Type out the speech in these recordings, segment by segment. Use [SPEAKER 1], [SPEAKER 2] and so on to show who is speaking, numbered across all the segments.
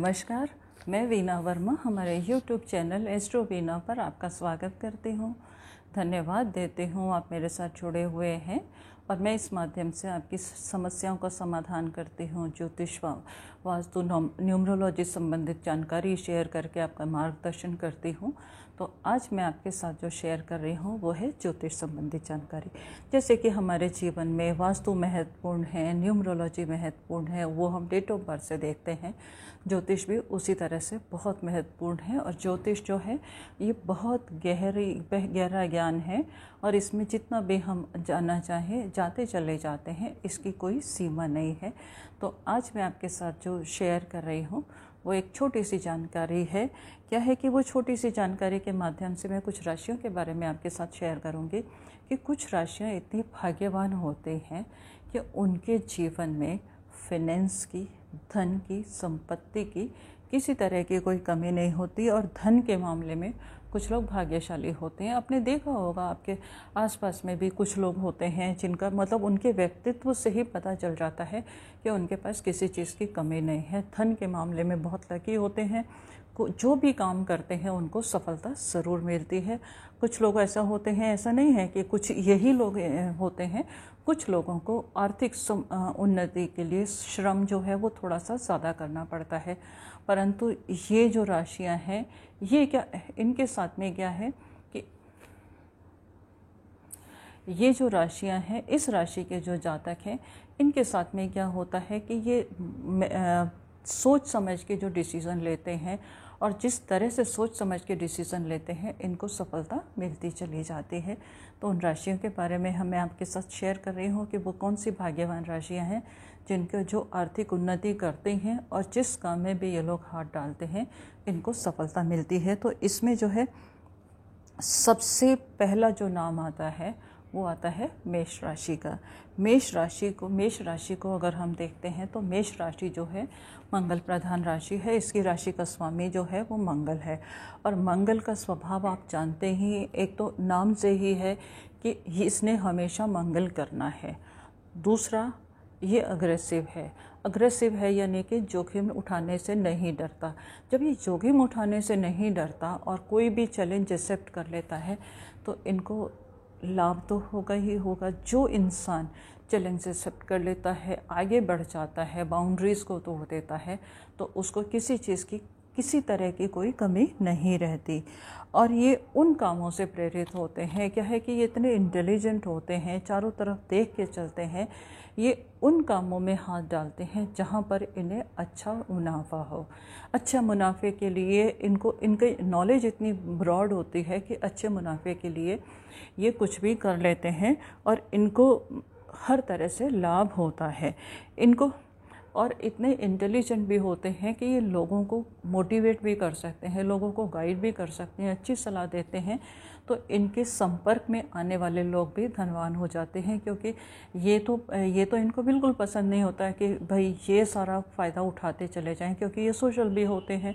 [SPEAKER 1] नमस्कार, मैं वीना वर्मा हमारे YouTube चैनल एस्ट्रो वीना पर आपका स्वागत करती हूँ। धन्यवाद देती हूँ आप मेरे साथ जुड़े हुए हैं और मैं इस माध्यम से आपकी समस्याओं का समाधान करती हूँ। ज्योतिष वास्तु न्यूमरोलॉजी संबंधित जानकारी शेयर करके आपका मार्गदर्शन करती हूँ। तो आज मैं आपके साथ जो शेयर कर रही हूँ वो है ज्योतिष संबंधित जानकारी। जैसे कि हमारे जीवन में वास्तु महत्वपूर्ण है, न्यूमरोलॉजी महत्वपूर्ण है, वो हम डेट ऑफ बर्थ से देखते हैं। ज्योतिष भी उसी तरह से बहुत महत्वपूर्ण है और ज्योतिष जो है ये बहुत गहरा ज्ञान है और इसमें जितना भी हम जानना चाहें जाते चले जाते हैं, इसकी कोई सीमा नहीं है। तो आज मैं आपके साथ जो शेयर कर रही हूँ वो एक छोटी सी जानकारी है। क्या है कि वो छोटी सी जानकारी के माध्यम से मैं कुछ राशियों के बारे में आपके साथ शेयर करूँगी कि कुछ राशियाँ इतनी भाग्यवान होते हैं कि उनके जीवन में फाइनेंस की, धन की, संपत्ति की किसी तरह की कोई कमी नहीं होती और धन के मामले में कुछ लोग भाग्यशाली होते हैं। आपने देखा होगा आपके आसपास में भी कुछ लोग होते हैं जिनका मतलब उनके व्यक्तित्व से ही पता चल जाता है कि उनके पास किसी चीज़ की कमी नहीं है। धन के मामले में बहुत लकी होते हैं, जो भी काम करते हैं उनको सफलता ज़रूर मिलती है। कुछ लोग ऐसा होते हैं, ऐसा नहीं है कि कुछ यही लोग होते हैं, कुछ लोगों को आर्थिक उन्नति के लिए श्रम जो है वो थोड़ा सा ज़्यादा करना पड़ता है। परंतु ये जो राशियां हैं ये क्या, इनके साथ में क्या है कि ये जो राशियां हैं, इस राशि के जो जातक हैं इनके साथ में क्या होता है कि ये सोच समझ के जो डिसीज़न लेते हैं और जिस तरह से सोच समझ के डिसीज़न लेते हैं इनको सफलता मिलती चली जाती है। तो उन राशियों के बारे में मैं आपके साथ शेयर कर रही हूँ कि वो कौन सी भाग्यवान राशियाँ हैं जिनके जो आर्थिक उन्नति करते हैं और जिस काम में भी ये लोग हाथ डालते हैं इनको सफलता मिलती है। तो इसमें जो है सबसे पहला जो नाम आता है वो आता है मेष राशि का। मेष राशि को अगर हम देखते हैं तो मेष राशि जो है मंगल प्रधान राशि है। इसकी राशि का स्वामी जो है वो मंगल है और मंगल का स्वभाव आप जानते ही, एक तो नाम से ही है कि इसने हमेशा मंगल करना है। दूसरा, ये अग्रेसिव है यानी कि जोखिम उठाने से नहीं डरता। जब ये जोखिम उठाने से नहीं डरता और कोई भी चैलेंज एक्सेप्ट कर लेता है तो इनको लाभ तो होगा ही होगा। जो इंसान चैलेंज एक्सेप्ट कर लेता है, आगे बढ़ जाता है, बाउंड्रीज़ को तोड़ देता है, तो उसको किसी चीज़ की, किसी तरह की कोई कमी नहीं रहती। और ये उन कामों से प्रेरित होते हैं, क्या है कि ये इतने इंटेलिजेंट होते हैं, चारों तरफ देख के चलते हैं। ये उन कामों में हाथ डालते हैं जहाँ पर इन्हें अच्छा मुनाफा हो। अच्छा मुनाफे के लिए इनकी नॉलेज इतनी ब्रॉड होती है कि अच्छे मुनाफे के लिए ये कुछ भी कर लेते हैं और इनको हर तरह से लाभ होता है इनको। और इतने इंटेलिजेंट भी होते हैं कि ये लोगों को मोटिवेट भी कर सकते हैं, लोगों को गाइड भी कर सकते हैं, अच्छी सलाह देते हैं। तो इनके संपर्क में आने वाले लोग भी धनवान हो जाते हैं, क्योंकि ये तो इनको बिल्कुल पसंद नहीं होता है कि भाई ये सारा फ़ायदा उठाते चले जाएं, क्योंकि ये सोशल भी होते हैं।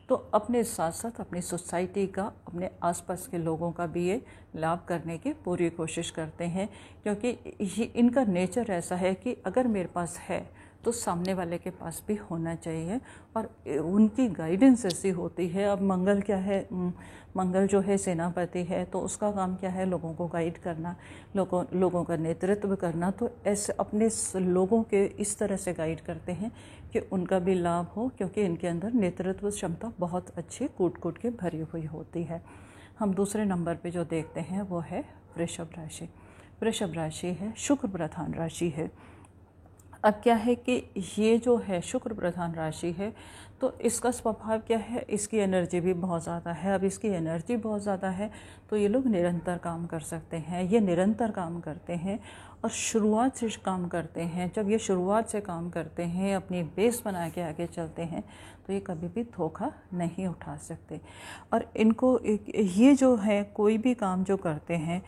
[SPEAKER 1] तो अपने साथ साथ अपनी सोसाइटी का, अपने आसपास के लोगों का भी ये लाभ करने की पूरी कोशिश करते हैं, क्योंकि ये इनका नेचर ऐसा है कि अगर मेरे पास है तो सामने वाले के पास भी होना चाहिए। और उनकी गाइडेंस ऐसी होती है। अब मंगल क्या है, मंगल जो है सेनापति है, तो उसका काम क्या है, लोगों को गाइड करना, लोगों का नेतृत्व करना। तो ऐसे अपने लोगों के इस तरह से गाइड करते हैं कि उनका भी लाभ हो, क्योंकि इनके अंदर नेतृत्व क्षमता बहुत अच्छी कूट के भरी हुई होती है। हम दूसरे नंबर पे जो देखते हैं वो है वृषभ राशि। वृषभ राशि है शुक्र प्रधान राशि है। अब क्या है कि ये जो है शुक्र प्रधान राशि है, तो इसका स्वभाव क्या है, इसकी एनर्जी भी बहुत ज़्यादा है। अब इसकी एनर्जी बहुत ज़्यादा है तो ये लोग निरंतर काम कर सकते हैं। ये निरंतर काम करते हैं और शुरुआत से काम करते हैं। जब ये शुरुआत से काम करते हैं, अपनी बेस बना के आगे चलते हैं, तो ये कभी भी धोखा नहीं उठा सकते। और इनको ये जो है कोई भी काम जो करते हैं,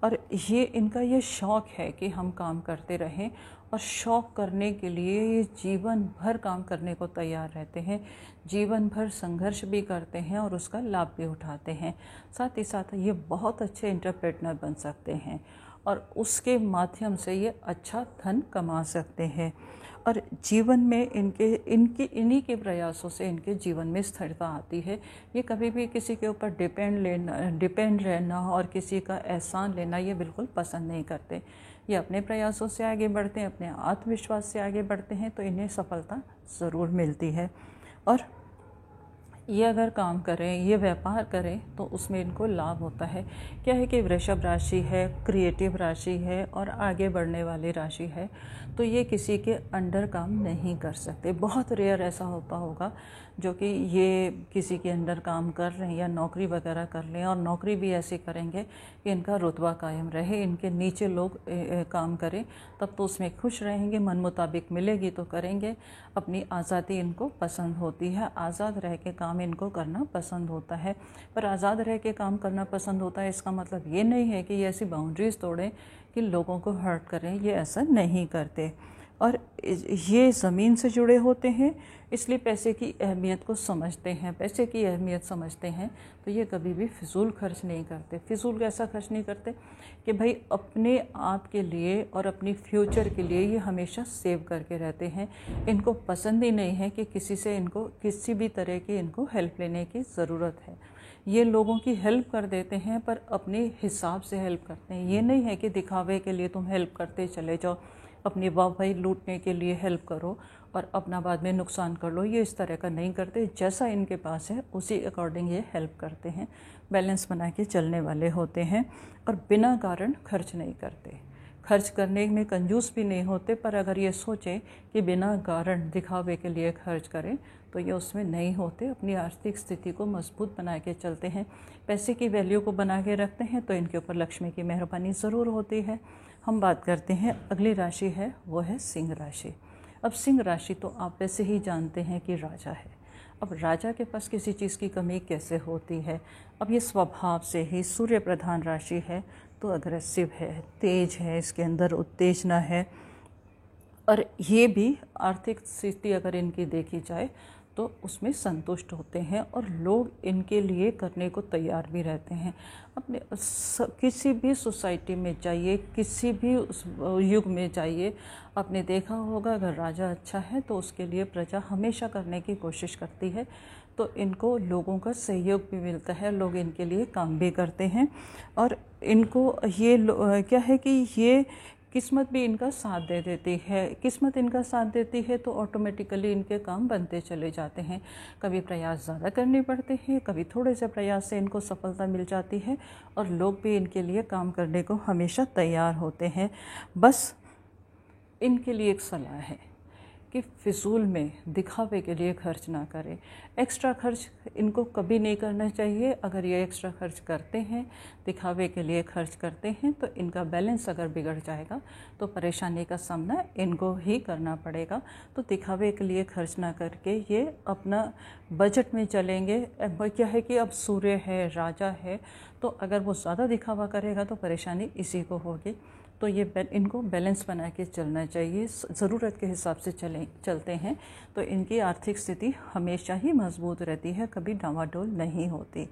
[SPEAKER 1] और ये इनका ये शौक़ है कि हम काम करते रहें, और शौक़ करने के लिए ये जीवन भर काम करने को तैयार रहते हैं, जीवन भर संघर्ष भी करते हैं और उसका लाभ भी उठाते हैं। साथ ही साथ ये बहुत अच्छे एंटरप्रेन्योर बन सकते हैं और उसके माध्यम से ये अच्छा धन कमा सकते हैं। और जीवन में इन्हीं के प्रयासों से इनके जीवन में स्थिरता आती है। ये कभी भी किसी के ऊपर डिपेंड रहना और किसी का एहसान लेना ये बिल्कुल पसंद नहीं करते। ये अपने प्रयासों से आगे बढ़ते हैं, अपने आत्मविश्वास से आगे बढ़ते हैं, तो इन्हें सफलता ज़रूर मिलती है। और ये अगर काम करें, ये व्यापार करें, तो उसमें इनको लाभ होता है। क्या है कि वृषभ राशि है, क्रिएटिव राशि है और आगे बढ़ने वाली राशि है, तो ये किसी के अंडर काम नहीं कर सकते। बहुत रेयर ऐसा होता होगा जो कि ये किसी के अंडर काम कर रहे हैं या नौकरी वगैरह कर लें, और नौकरी भी ऐसी करेंगे कि इनका रुतबा कायम रहे, इनके नीचे लोग काम करें, तब तो उसमें खुश रहेंगे, मन मुताबिक मिलेगी तो करेंगे। अपनी आज़ादी इनको पसंद होती है, आज़ाद रह के काम इनको करना पसंद होता है। पर आज़ाद रह के काम करना पसंद होता है, इसका मतलब ये नहीं है कि ये ऐसी बाउंड्रीज़ तोड़ें कि लोगों को हर्ट करें, ये ऐसा नहीं करते। और ये ज़मीन से जुड़े होते हैं, इसलिए पैसे की अहमियत को समझते हैं, पैसे की अहमियत समझते हैं, तो ये कभी भी फ़िज़ूल खर्च नहीं करते। फ़िज़ूल कैसा खर्च नहीं करते कि भाई अपने आप के लिए और अपनी फ्यूचर के लिए ये हमेशा सेव करके रहते हैं। इनको पसंद ही नहीं है कि किसी से इनको किसी भी तरह की इनको हेल्प लेने की ज़रूरत है। ये लोगों की हेल्प कर देते हैं, पर अपने हिसाब से हेल्प करते हैं। ये नहीं है कि दिखावे के लिए तुम हेल्प करते चले जाओ, अपनी वाहवाही लूटने के लिए हेल्प करो और अपना बाद में नुकसान कर लो, ये इस तरह का नहीं करते। जैसा इनके पास है उसी अकॉर्डिंग ये हेल्प करते हैं, बैलेंस बना के चलने वाले होते हैं और बिना कारण खर्च नहीं करते। खर्च करने में कंजूस भी नहीं होते, पर अगर ये सोचें कि बिना कारण दिखावे के लिए खर्च करें तो ये उसमें नहीं होते। अपनी आर्थिक स्थिति को मजबूत बना के चलते हैं, पैसे की वैल्यू को बना के रखते हैं, तो इनके ऊपर लक्ष्मी की मेहरबानी ज़रूर होती है। हम बात करते हैं अगली राशि है, वो है सिंह राशि। अब सिंह राशि तो आप वैसे ही जानते हैं कि राजा है। अब राजा के पास किसी चीज़ की कमी कैसे होती है? अब ये स्वभाव से ही सूर्य प्रधान राशि है, तो अग्रेसिव है, तेज है, इसके अंदर उत्तेजना है। और ये भी आर्थिक स्थिति अगर इनकी देखी जाए तो उसमें संतुष्ट होते हैं और लोग इनके लिए करने को तैयार भी रहते हैं। अपने किसी भी सोसाइटी में जाइए, किसी भी उस युग में जाइए, आपने देखा होगा अगर राजा अच्छा है तो उसके लिए प्रजा हमेशा करने की कोशिश करती है, तो इनको लोगों का सहयोग भी मिलता है, लोग इनके लिए काम भी करते हैं। और इनको ये क्या है कि ये किस्मत भी इनका साथ दे देती है। किस्मत इनका साथ देती है तो ऑटोमेटिकली इनके काम बनते चले जाते हैं। कभी प्रयास ज़्यादा करने पड़ते हैं, कभी थोड़े से प्रयास से इनको सफलता मिल जाती है और लोग भी इनके लिए काम करने को हमेशा तैयार होते हैं। बस इनके लिए एक सलाह है कि फ़िज़ूल में दिखावे के लिए खर्च ना करें। एक्स्ट्रा खर्च इनको कभी नहीं करना चाहिए। अगर ये एक्स्ट्रा खर्च करते हैं, दिखावे के लिए खर्च करते हैं, तो इनका बैलेंस अगर बिगड़ जाएगा तो परेशानी का सामना इनको ही करना पड़ेगा। तो दिखावे के लिए खर्च ना करके ये अपना बजट में चलेंगे। क्या है कि अब सूर्य है, राजा है, तो अगर वो ज़्यादा दिखावा करेगा तो परेशानी इसी को होगी। तो ये इनको बैलेंस बना के चलना चाहिए। ज़रूरत के हिसाब से चलते हैं तो इनकी आर्थिक स्थिति हमेशा ही मजबूत रहती है, कभी डामाडोल नहीं होती।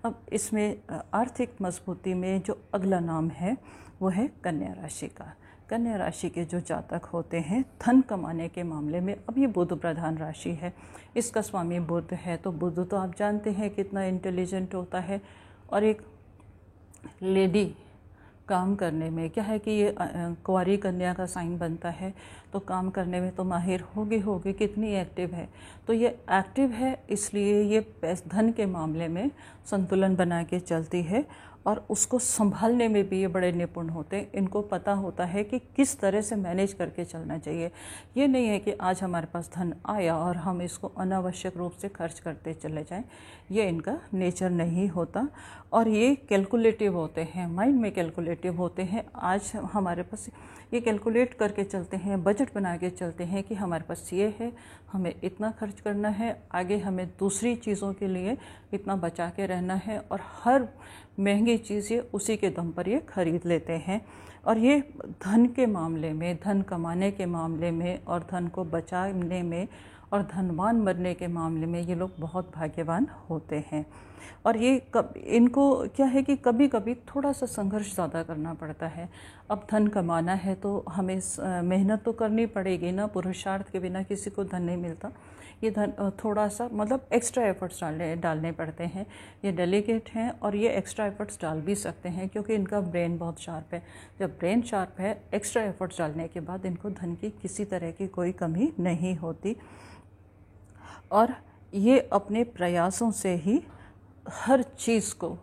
[SPEAKER 1] अब इसमें आर्थिक मजबूती में जो अगला नाम है वो है कन्या राशि का। कन्या राशि के जो जातक होते हैं धन कमाने के मामले में, अब ये बुध प्रधान राशि है, इसका स्वामी बुध है, तो बुध तो आप जानते हैं कितना इंटेलिजेंट होता है। और एक लेडी काम करने में क्या है कि ये कुंवारी कन्या का साइन बनता है, तो काम करने में तो माहिर होगी, कितनी एक्टिव है। तो ये एक्टिव है, इसलिए ये धन के मामले में संतुलन बना के चलती है और उसको संभालने में भी ये बड़े निपुण होते हैं। इनको पता होता है कि किस तरह से मैनेज करके चलना चाहिए। ये नहीं है कि आज हमारे पास धन आया और हम इसको अनावश्यक रूप से खर्च करते चले जाएं, ये इनका नेचर नहीं होता। और ये कैलकुलेटिव होते हैं, माइंड में कैलकुलेटिव होते हैं। आज हमारे पास ये कैलकुलेट करके चलते हैं, बजट बना के चलते हैं कि हमारे पास ये है, हमें इतना खर्च करना है, आगे हमें दूसरी चीज़ों के लिए इतना बचा के रहना है, और हर महंगी चीज़ ये उसी के दम पर ये खरीद लेते हैं। और ये धन के मामले में, धन कमाने के मामले में और धन को बचाने में और धनवान बनने के मामले में ये लोग बहुत भाग्यवान होते हैं। और ये इनको क्या है कि कभी कभी थोड़ा सा संघर्ष ज़्यादा करना पड़ता है। अब धन कमाना है तो हमें मेहनत तो करनी पड़ेगी ना, पुरुषार्थ के बिना किसी को धन नहीं मिलता। ये धन थोड़ा सा मतलब एक्स्ट्रा एफर्ट्स डालने पड़ते हैं। ये डेलिकेट हैं और ये एक्स्ट्रा एफर्ट्स डाल भी सकते हैं क्योंकि इनका ब्रेन बहुत शार्प है। जब ब्रेन शार्प है, एक्स्ट्रा एफर्ट्स डालने के बाद इनको धन की किसी तरह की कोई कमी नहीं होती और ये अपने प्रयासों से ही हर चीज़ को,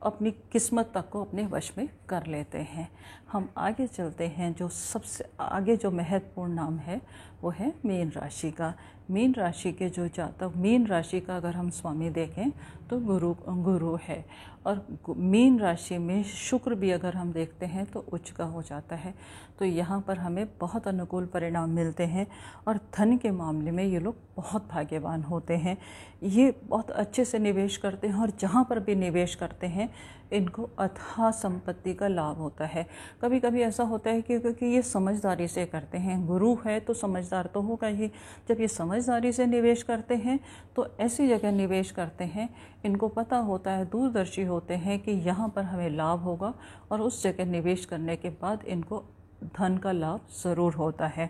[SPEAKER 1] अपनी किस्मत तक को अपने वश में कर लेते हैं। हम आगे चलते हैं। जो सबसे आगे जो महत्वपूर्ण नाम है वो है मीन राशि का। मीन राशि के जो जातक, मीन राशि का अगर हम स्वामी देखें तो गुरु है और मीन राशि में शुक्र भी अगर हम देखते हैं तो उच्च का हो जाता है। तो यहाँ पर हमें बहुत अनुकूल परिणाम मिलते हैं और धन के मामले में ये लोग बहुत भाग्यवान होते हैं। ये बहुत अच्छे से निवेश करते हैं और जहाँ पर भी निवेश करते हैं इनको अथाह संपत्ति का लाभ होता है। कभी कभी ऐसा होता है कि क्योंकि ये समझदारी से करते हैं, गुरु है तो समझदार तो होगा ही। जब ये समझदारी से निवेश करते हैं तो ऐसी जगह निवेश करते हैं, इनको पता होता है, दूरदर्शी होते हैं कि यहाँ पर हमें लाभ होगा और उस जगह निवेश करने के बाद इनको धन का लाभ ज़रूर होता है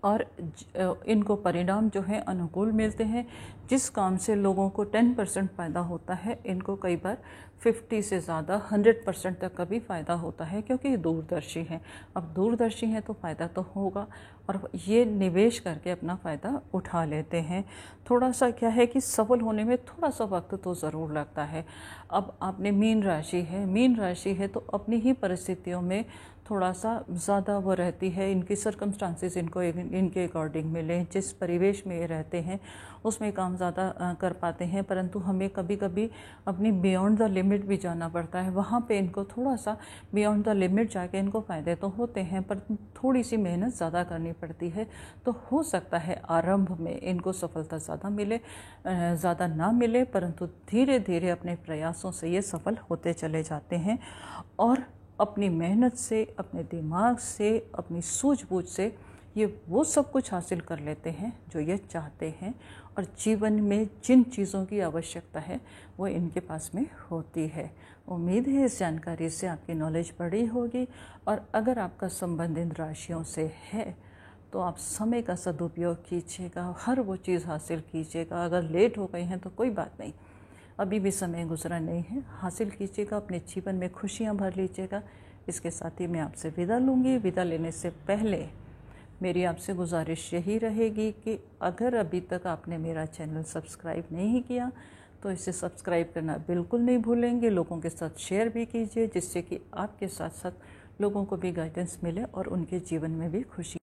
[SPEAKER 1] और इनको परिणाम जो है अनुकूल मिलते हैं। जिस काम से लोगों को 10% फ़ायदा होता है, इनको कई बार 50 से ज़्यादा 100% तक का भी फ़ायदा होता है क्योंकि ये दूरदर्शी हैं। अब दूरदर्शी हैं तो फ़ायदा तो होगा और ये निवेश करके अपना फ़ायदा उठा लेते हैं। थोड़ा सा क्या है कि सफल होने में थोड़ा सा वक्त तो ज़रूर लगता है। अब आपने मीन राशि है तो अपनी ही परिस्थितियों में थोड़ा सा ज़्यादा वो रहती है, इनकी सर्कमस्टांसेस इनको इनके अकॉर्डिंग मिले, जिस परिवेश में ये रहते हैं उसमें काम ज़्यादा कर पाते हैं, परंतु हमें कभी कभी अपनी बियॉन्ड द लिमिट भी जाना पड़ता है। वहाँ पे इनको थोड़ा सा बियॉन्ड द लिमिट जाके इनको फ़ायदे तो होते हैं पर थोड़ी सी मेहनत ज़्यादा करनी पड़ती है। तो हो सकता है आरंभ में इनको सफलता ज़्यादा मिले, ज़्यादा ना मिले, परंतु धीरे धीरे अपने प्रयासों से ये सफल होते चले जाते हैं और अपनी मेहनत से, अपने दिमाग से, अपनी सूझबूझ से ये वो सब कुछ हासिल कर लेते हैं जो ये चाहते हैं और जीवन में जिन चीज़ों की आवश्यकता है वो इनके पास में होती है। उम्मीद है इस जानकारी से आपकी नॉलेज बढ़ी होगी और अगर आपका संबंध इन राशियों से है तो आप समय का सदुपयोग कीजिएगा, हर वो चीज़ हासिल कीजिएगा। अगर लेट हो गई हैं तो कोई बात नहीं, अभी भी समय गुजरा नहीं है, हासिल कीजिएगा, अपने जीवन में खुशियाँ भर लीजिएगा। इसके साथ ही मैं आपसे विदा लूँगी। विदा लेने से पहले मेरी आपसे गुजारिश यही रहेगी कि अगर अभी तक आपने मेरा चैनल सब्सक्राइब नहीं किया तो इसे सब्सक्राइब करना बिल्कुल नहीं भूलेंगे। लोगों के साथ शेयर भी कीजिए जिससे कि आपके साथ साथ लोगों को भी गाइडेंस मिले और उनके जीवन में भी खुशी